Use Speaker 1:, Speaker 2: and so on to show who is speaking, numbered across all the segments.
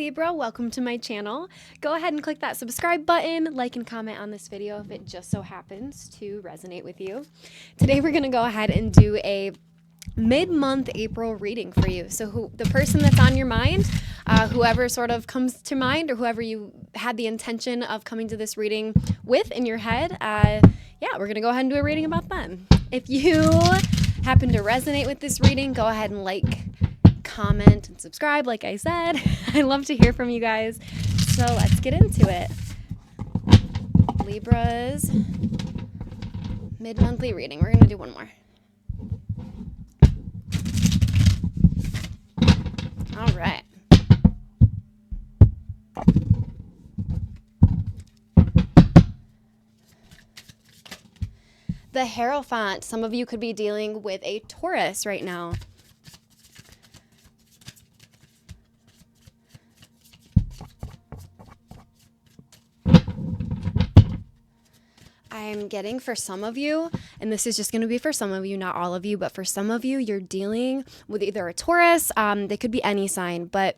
Speaker 1: Libra, welcome to my channel. Go ahead and click that subscribe button, like and comment on this video if it just so happens to resonate with you. Today we're going to go ahead and do a mid-month April reading for you. So the person that's on your mind, whoever sort of comes to mind, or whoever you had the intention of coming to this reading with in your head, yeah, we're going to go ahead and do a reading about them. If you happen to resonate with this reading, go ahead and like, comment, and subscribe, like I said. I love to hear from you guys. So let's get into it. Libra's mid-monthly reading. We're going to do one more. All right. The Hierophant. Some of you could be dealing with a Taurus right now. I'm getting for some of you, and this is just going to be for some of you, not all of you, but for some of you, you're dealing with either a Taurus, they could be any sign, but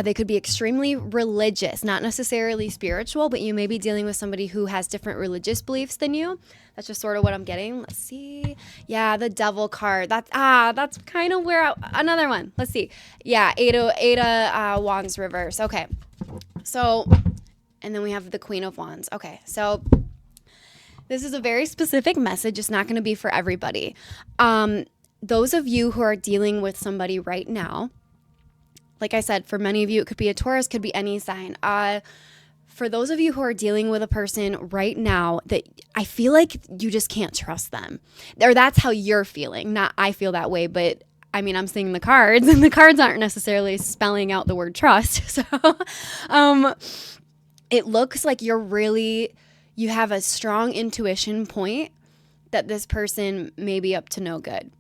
Speaker 1: they could be extremely religious, not necessarily spiritual, but you may be dealing with somebody who has different religious beliefs than you. That's just sort of what I'm getting. Let's see. Yeah, the Devil card. That's kind of where another one. Let's see. Yeah, Eight of Wands reverse. Okay. So, and then we have the Queen of Wands. Okay. So, this is a very specific message. It's not going to be for everybody. Those of you who are dealing with somebody right now, like I said, for many of you, it could be a Taurus, could be any sign. For those of you who are dealing with a person right now that I feel like you just can't trust them, or that's how you're feeling. Not I feel that way, but I mean, I'm seeing the cards, and the cards aren't necessarily spelling out the word trust. So it looks like you have a strong intuition point that this person may be up to no good.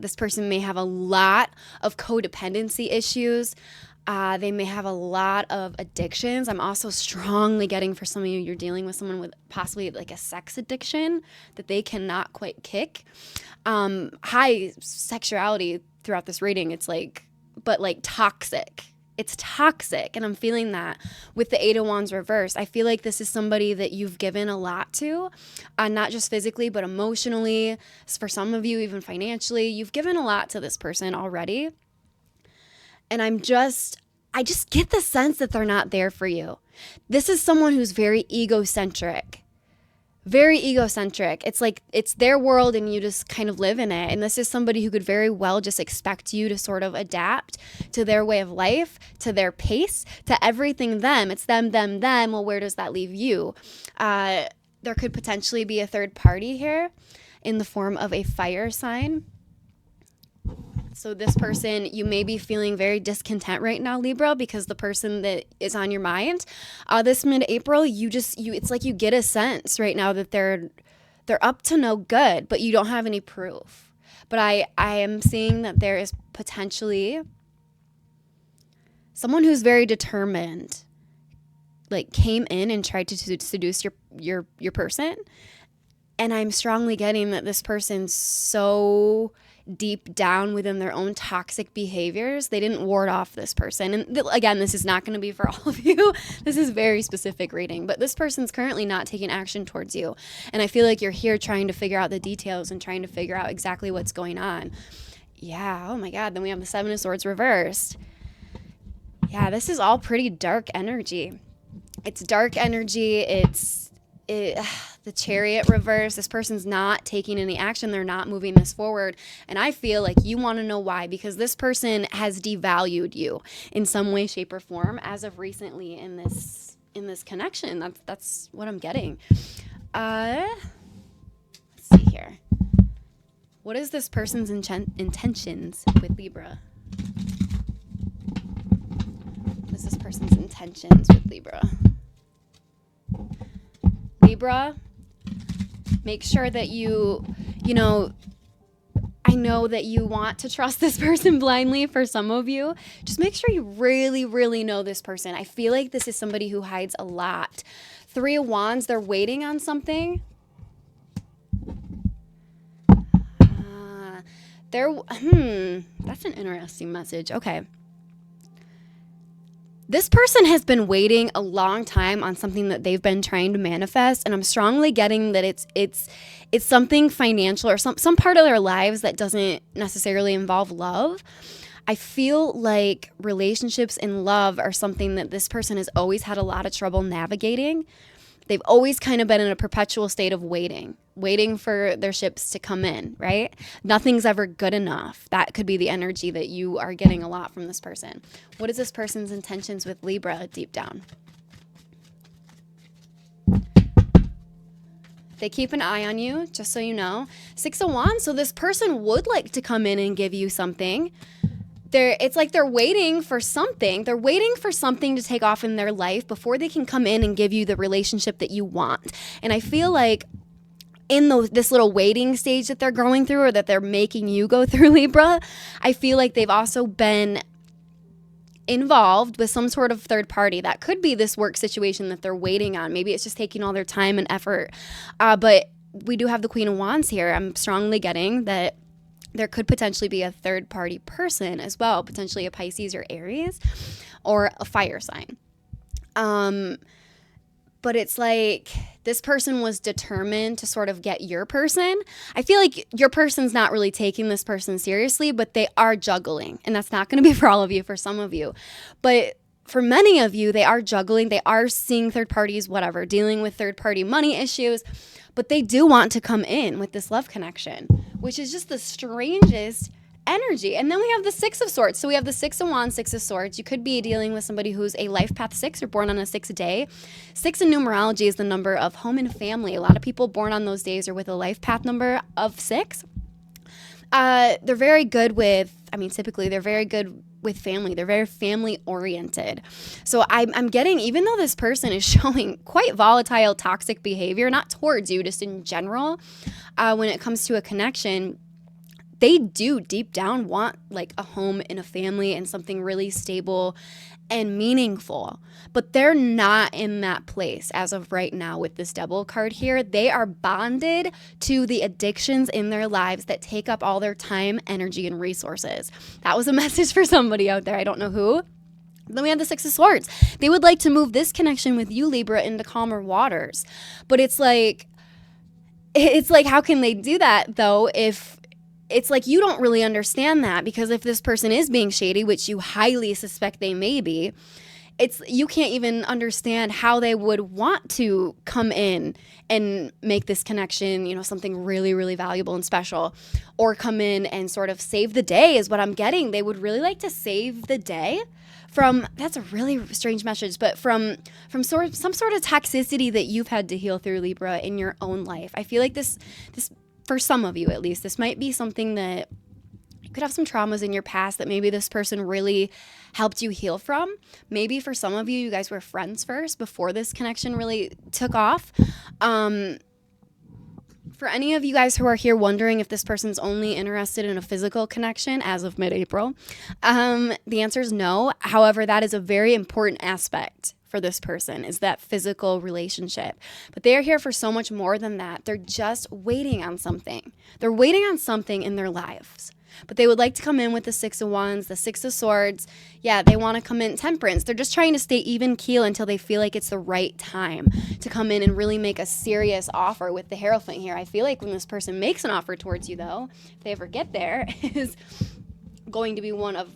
Speaker 1: This person may have a lot of codependency issues. They may have a lot of addictions. I'm also strongly getting for some of you, you're dealing with someone with possibly like a sex addiction that they cannot quite kick. High sexuality throughout this reading. It's like, but like toxic. It's toxic, and I'm feeling that with the Eight of Wands reverse. I feel like this is somebody that you've given a lot to, not just physically, but emotionally. For some of you, even financially, you've given a lot to this person already. And I just get the sense that they're not there for you. This is someone who's very egocentric. Very egocentric. It's like it's their world and you just kind of live in it. And this is somebody who could very well just expect you to sort of adapt to their way of life, to their pace, to everything them. It's them, them, them. Well, where does that leave you? There could potentially be a third party here in the form of a fire sign. So this person, you may be feeling very discontent right now, Libra, because the person that is on your mind, this mid-April, it's like you get a sense right now that they're up to no good, but you don't have any proof. But I am seeing that there is potentially someone who's very determined, like came in and tried to seduce your person. And I'm strongly getting that this person's so deep down within their own toxic behaviors, they didn't ward off this person. And again, this is not going to be for all of you. This is very specific reading, but this person's currently not taking action towards you. And I feel like you're here trying to figure out the details and trying to figure out exactly what's going on. Yeah. Oh my God. Then we have the Seven of Swords reversed. Yeah. This is all pretty dark energy. It's dark energy. The Chariot reverse. This person's not taking any action. They're not moving this forward. And I feel like you want to know why, because this person has devalued you in some way, shape, or form as of recently in this connection. That's what I'm getting. Let's see here. What is this person's intentions with Libra? What is this person's intentions with Libra? Libra, make sure that I know that you want to trust this person blindly for some of you. Just make sure you really, really know this person. I feel like this is somebody who hides a lot. Three of Wands, they're waiting on something. That's an interesting message. Okay. This person has been waiting a long time on something that they've been trying to manifest, and I'm strongly getting that it's something financial or some part of their lives that doesn't necessarily involve love. I feel like relationships and love are something that this person has always had a lot of trouble navigating. They've always kind of been in a perpetual state of waiting for their ships to come in, right? Nothing's ever good enough. That could be the energy that you are getting a lot from this person. What is this person's intentions with Libra deep down? They keep an eye on you, just so you know. 6 of Wands, so this person would like to come in and give you something. It's like they're waiting for something. They're waiting for something to take off in their life before they can come in and give you the relationship that you want. And I feel like in this little waiting stage that they're going through, or that they're making you go through, Libra, I feel like they've also been involved with some sort of third party. That could be this work situation that they're waiting on. Maybe it's just taking all their time and effort. But we do have the Queen of Wands here. I'm strongly getting that there could potentially be a third party person as well, potentially a Pisces or Aries or a fire sign. But it's like this person was determined to sort of get your person. I feel like your person's not really taking this person seriously, but they are juggling. And that's not going to be for all of you, for some of you. But for many of you, they are juggling. They are seeing third parties, whatever, dealing with third party money issues. But they do want to come in with this love connection, which is just the strangest energy. And then we have the 6 of Swords. So we have the 6 of Wands, 6 of Swords. You could be dealing with somebody who's a life path 6 or born on a 6 day. 6 in numerology is the number of home and family. A lot of people born on those days are with a life path number of 6. They're very good with, typically they're very good with family. They're very family oriented. So I'm getting, even though this person is showing quite volatile, toxic behavior, not towards you, just in general, when it comes to a connection, they do deep down want like a home and a family and something really stable and meaningful. But they're not in that place as of right now with this Devil card here. They are bonded to the addictions in their lives that take up all their time, energy, and resources. That was a message for somebody out there. I don't know who. Then we have the 6 of Swords. They would like to move this connection with you, Libra, into calmer waters. But it's like, how can they do that though if it's like you don't really understand that? Because if this person is being shady, which you highly suspect they may be, you can't even understand how they would want to come in and make this connection, something really, really valuable and special, or come in and sort of save the day is what I'm getting. They would really like to save the day from, that's a really strange message, but from some sort of toxicity that you've had to heal through, Libra, in your own life. I feel like this for some of you at least, this might be something that you could have some traumas in your past that maybe this person really helped you heal from. Maybe for some of you, you guys were friends first before this connection really took off. For any of you guys who are here wondering if this person's only interested in a physical connection as of mid-April, the answer is no. However, that is a very important aspect for this person, is that physical relationship. But they are here for so much more than that. They're just waiting on something. They're waiting on something in their lives. But they would like to come in with the 6 of Wands, the 6 of Swords. Yeah, they want to come in Temperance. They're just trying to stay even keel until they feel like it's the right time to come in and really make a serious offer with the Hierophant here. I feel like when this person makes an offer towards you, though, if they ever get there, is going to be one of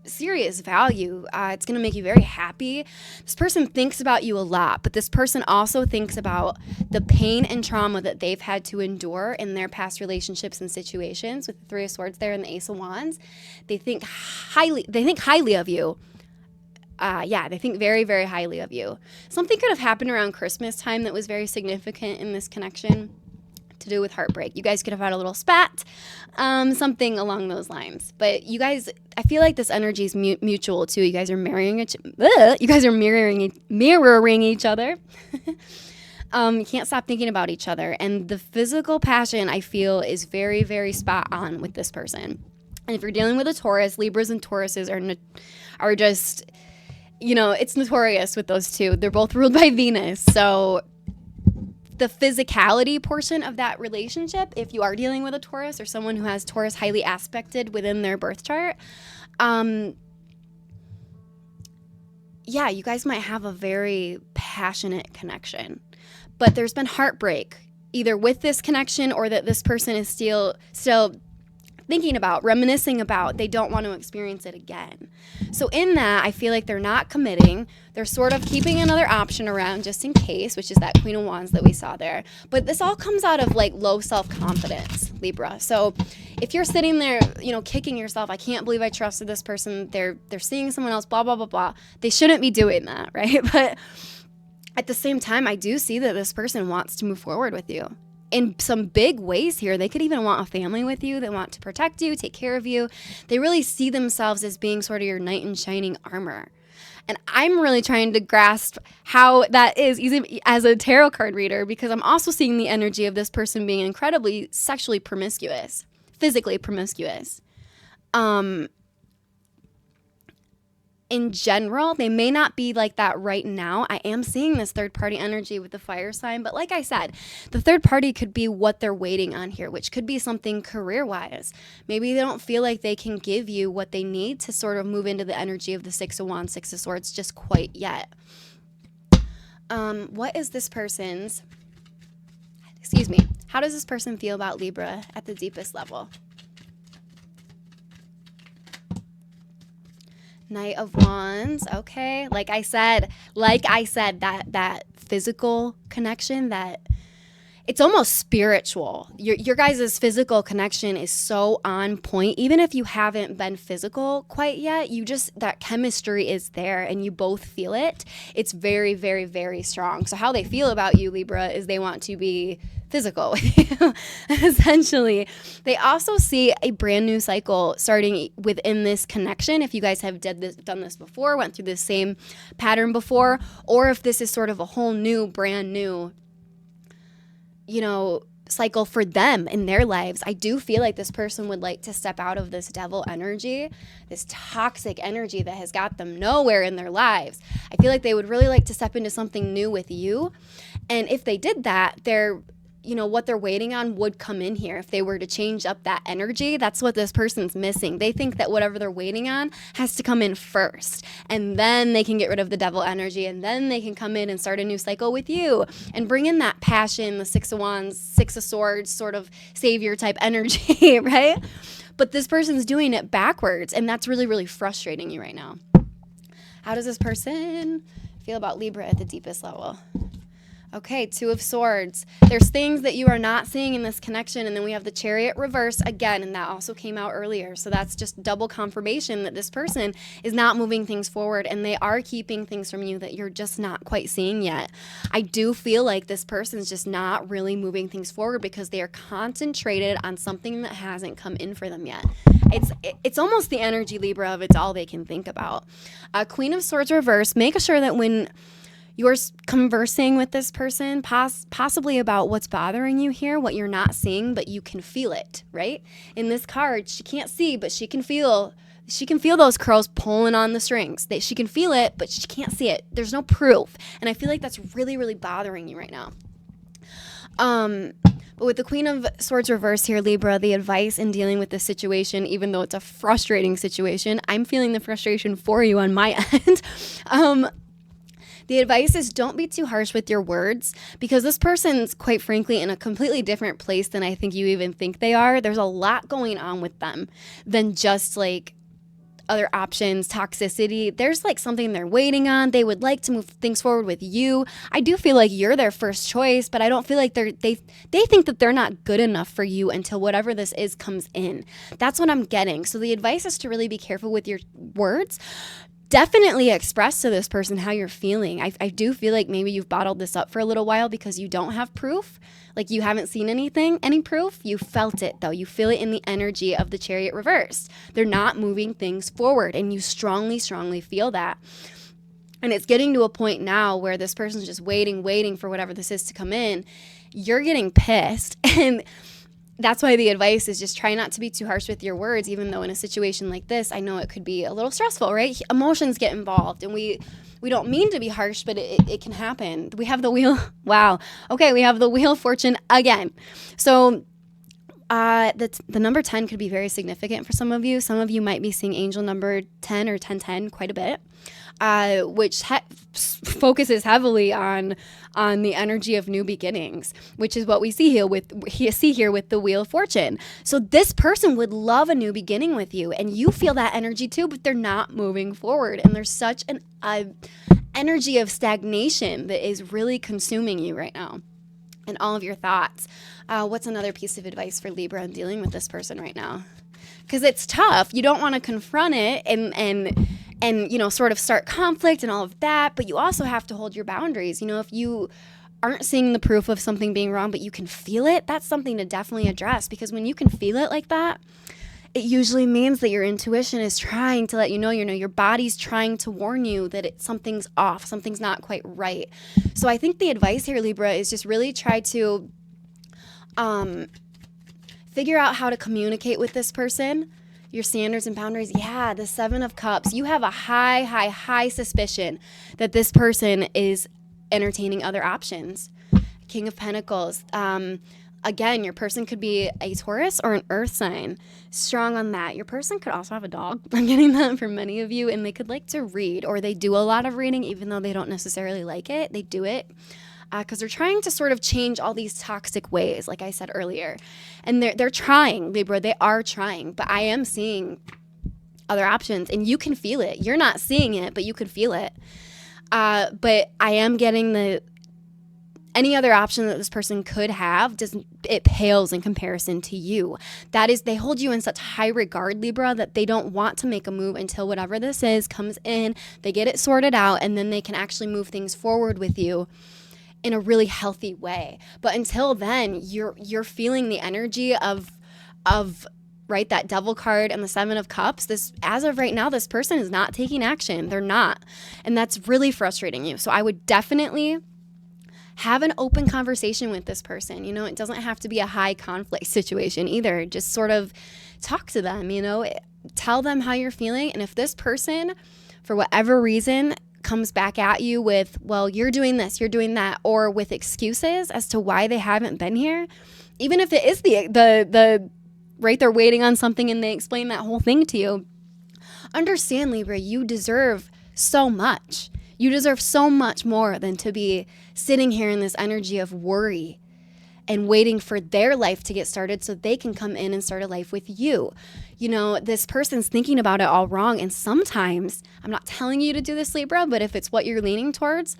Speaker 1: serious value. It's going to make you very happy. This person thinks about you a lot, but this person also thinks about the pain and trauma that they've had to endure in their past relationships and situations. With the 3 of Swords there and the Ace of Wands, they think highly of you. They think very, very highly of you. Something could have happened around Christmas time that was very significant in this connection, to do with heartbreak. You guys could have had a little spat, something along those lines. But you guys, I feel like this energy is mutual too. You guys are mirroring each other. You can't stop thinking about each other. And the physical passion, I feel, is very, very spot on with this person. And if you're dealing with a Taurus, Libras and Tauruses are just, it's notorious with those two. They're both ruled by Venus. So the physicality portion of that relationship, if you are dealing with a Taurus or someone who has Taurus highly aspected within their birth chart, yeah, you guys might have a very passionate connection, but there's been heartbreak either with this connection or that this person is still thinking about, reminiscing about. They don't want to experience it again. So in that, I feel like they're not committing. They're sort of keeping another option around just in case, which is that Queen of Wands that we saw there. But this all comes out of like low self-confidence, Libra. So if you're sitting there, kicking yourself, I can't believe I trusted this person. They're seeing someone else, blah, blah, blah, blah. They shouldn't be doing that, right? But at the same time, I do see that this person wants to move forward with you in some big ways here. They could even want a family with you. They want to protect you, take care of you. They really see themselves as being sort of your knight in shining armor. And I'm really trying to grasp how that is, even as a tarot card reader, because I'm also seeing the energy of this person being incredibly sexually promiscuous, physically promiscuous. In general, they may not be like that right now. I am seeing this third party energy with the fire sign, but like I said, the third party could be what they're waiting on here, which could be something career wise. Maybe they don't feel like they can give you what they need to sort of move into the energy of the Six of Wands, Six of Swords just quite yet. What is this person's, how does this person feel about Libra at the deepest level? Knight of Wands. Okay. Like I said, that physical connection, that it's almost spiritual. Your guys' physical connection is so on point. Even if you haven't been physical quite yet, that chemistry is there and you both feel it. It's very, very, very strong. So how they feel about you, Libra, is they want to be physical with you, essentially. They also see a brand new cycle starting within this connection. If you guys have done this before, went through the same pattern before, or if this is sort of a whole new, brand new, cycle for them in their lives. I do feel like this person would like to step out of this devil energy, this toxic energy that has got them nowhere in their lives. I feel like they would really like to step into something new with you. And if they did that, what they're waiting on would come in here. If they were to change up that energy, that's what this person's missing. They think that whatever they're waiting on has to come in first, and then they can get rid of the devil energy, and then they can come in and start a new cycle with you and bring in that passion, the Six of Wands, Six of Swords sort of savior type energy, right? But this person's doing it backwards, and that's really, really frustrating you right now. How does this person feel about Libra at the deepest level? Okay, Two of Swords. There's things that you are not seeing in this connection, and then we have the Chariot reverse again, and that also came out earlier. So that's just double confirmation that this person is not moving things forward, and they are keeping things from you that you're just not quite seeing yet. I do feel like this person's just not really moving things forward because they are concentrated on something that hasn't come in for them yet. It's almost the energy, Libra, of it's all they can think about. Queen of Swords reverse. Make sure that when you're conversing with this person, possibly about what's bothering you here, what you're not seeing, but you can feel it, right? In this card, she can't see, but she can feel those curls pulling on the strings. She can feel it, but she can't see it. There's no proof. And I feel like that's really, really bothering you right now. But with the Queen of Swords reverse here, Libra, the advice in dealing with this situation, even though it's a frustrating situation, I'm feeling the frustration for you on my end. The advice is don't be too harsh with your words, because this person's quite frankly in a completely different place than I think you even think they are. There's a lot going on with them than just like other options, toxicity. There's like something they're waiting on. They would like to move things forward with you. I do feel like you're their first choice, but I don't feel like they think that they're not good enough for you until whatever this is comes in. That's what I'm getting. So the advice is to really be careful with your words. Definitely express to this person how you're feeling. I do feel like maybe you've bottled this up for a little while because you don't have proof. Like you haven't seen any proof. You felt it though. You feel it in the energy of the Chariot reversed. They're not moving things forward, and you strongly, strongly feel that. And it's getting to a point now where this person's just waiting for whatever this is to come in. You're getting pissed, and that's why the advice is just try not to be too harsh with your words, even though in a situation like this, I know it could be a little stressful, right? Emotions get involved, and we don't mean to be harsh, but it can happen. We have the wheel. Wow. Okay, we have the Wheel of Fortune again. So The number 10 could be very significant for some of you. Some of you might be seeing angel number 10 or 1010 quite a bit, which focuses heavily on the energy of new beginnings, which is what we see here with the Wheel of Fortune. So this person would love a new beginning with you, and you feel that energy too, but they're not moving forward, and there's such an energy of stagnation that is really consuming you right now and all of your thoughts. What's another piece of advice for Libra in dealing with this person right now? Because it's tough. You don't want to confront it and sort of start conflict and all of that, but you also have to hold your boundaries. If you aren't seeing the proof of something being wrong, but you can feel it, that's something to definitely address, because when you can feel it like that, it usually means that your intuition is trying to let you know, your body's trying to warn you that something's off, something's not quite right. So I think the advice here, Libra, is just really try to figure out how to communicate with this person, your standards and boundaries. Yeah, the Seven of Cups. You have a high suspicion that this person is entertaining other options. King of Pentacles. Again, your person could be a Taurus or an earth sign. Strong on that. Your person could also have a dog. I'm getting that for many of you. And they could like to read, or they do a lot of reading, even though they don't necessarily like it. They do it because they're trying to sort of change all these toxic ways, like I said earlier. And they're trying, Libra. They are trying. But I am seeing other options, and you can feel it. You're not seeing it, but you can feel it. But I am getting any other option that this person could have, it pales in comparison to you. That is, they hold you in such high regard, Libra, that they don't want to make a move until whatever this is comes in, they get it sorted out, and then they can actually move things forward with you in a really healthy way. But until then, you're feeling the energy of right, that Devil card and the Seven of Cups. As of right now, this person is not taking action. They're not. And that's really frustrating you. So I would definitely have an open conversation with this person. It doesn't have to be a high conflict situation either. Just sort of talk to them, tell them how you're feeling. And if this person, for whatever reason, comes back at you with, well, you're doing this, you're doing that, or with excuses as to why they haven't been here, even if it is the right, they're waiting on something and they explain that whole thing to you, understand, Libra, you deserve so much. You deserve so much more than to be sitting here in this energy of worry and waiting for their life to get started so they can come in and start a life with you. This person's thinking about it all wrong. And sometimes, I'm not telling you to do this, Libra, but if it's what you're leaning towards,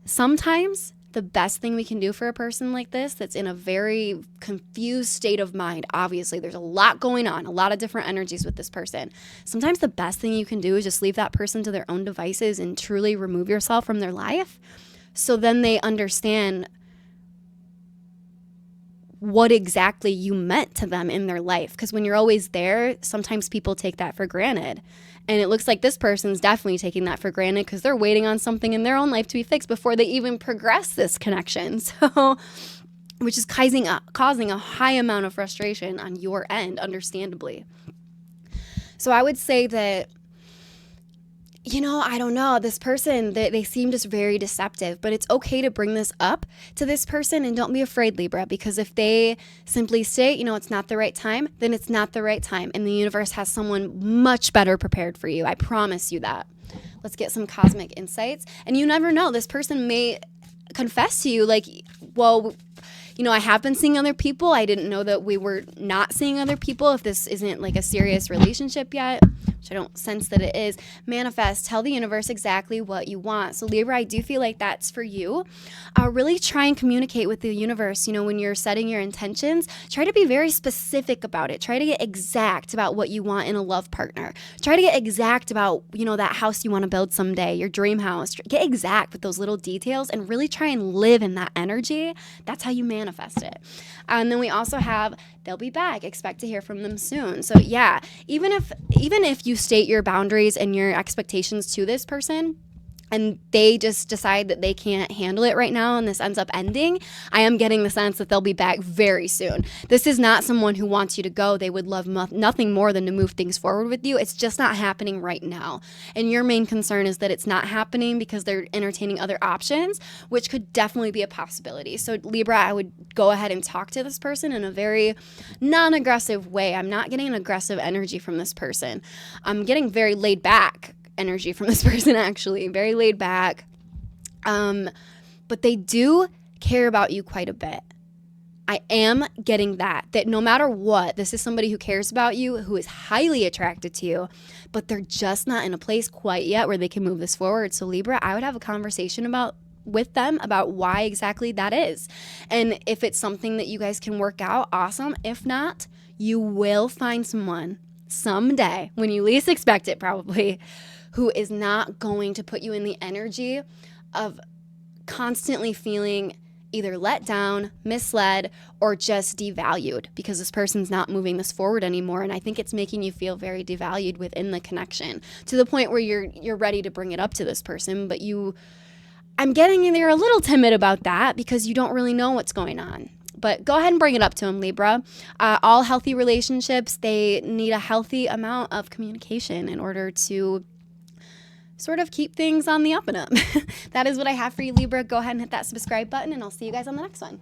Speaker 1: sometimes the best thing we can do for a person like this that's in a very confused state of mind, obviously there's a lot going on, a lot of different energies with this person. Sometimes the best thing you can do is just leave that person to their own devices and truly remove yourself from their life. So then they understand what exactly you meant to them in their life. Because when you're always there, sometimes people take that for granted. And it looks like this person's definitely taking that for granted because they're waiting on something in their own life to be fixed before they even progress this connection. So, which is causing a high amount of frustration on your end, understandably. So I would say that, I don't know, this person, they seem just very deceptive, but it's okay to bring this up to this person, and don't be afraid, Libra, because if they simply say, it's not the right time, then it's not the right time, and the universe has someone much better prepared for you. I promise you that. Let's get some cosmic insights. And you never know, this person may confess to you like, well, I have been seeing other people. I didn't know that we were not seeing other people if this isn't like a serious relationship yet, which I don't sense that it is. Manifest, tell the universe exactly what you want. So Libra, I do feel like that's for you. Really try and communicate with the universe. When you're setting your intentions, try to be very specific about it. Try to get exact about what you want in a love partner. Try to get exact about, that house you want to build someday, your dream house. Get exact with those little details and really try and live in that energy. That's how you manifest it. And then we also have, they'll be back. Expect to hear from them soon. So yeah, even if you state your boundaries and your expectations to this person, and they just decide that they can't handle it right now and this ends up ending, I am getting the sense that they'll be back very soon. This is not someone who wants you to go. They would love nothing more than to move things forward with you. It's just not happening right now. And your main concern is that it's not happening because they're entertaining other options, which could definitely be a possibility. So Libra, I would go ahead and talk to this person in a very non-aggressive way. I'm not getting an aggressive energy from this person. I'm getting very laid back energy from this person, actually very laid back, but they do care about you quite a bit. I am getting that no matter what, this is somebody who cares about you, who is highly attracted to you, but they're just not in a place quite yet where they can move this forward. So Libra, I would have a conversation with them about why exactly that is, and if it's something that you guys can work out, awesome. If not, you will find someone someday, when you least expect it probably, who is not going to put you in the energy of constantly feeling either let down, misled, or just devalued because this person's not moving this forward anymore. And I think it's making you feel very devalued within the connection to the point where you're ready to bring it up to this person, but I'm getting you're a little timid about that because you don't really know what's going on. But go ahead and bring it up to him, Libra. All healthy relationships, they need a healthy amount of communication in order to sort of keep things on the up and up. That is what I have for you, Libra. Go ahead and hit that subscribe button, and I'll see you guys on the next one.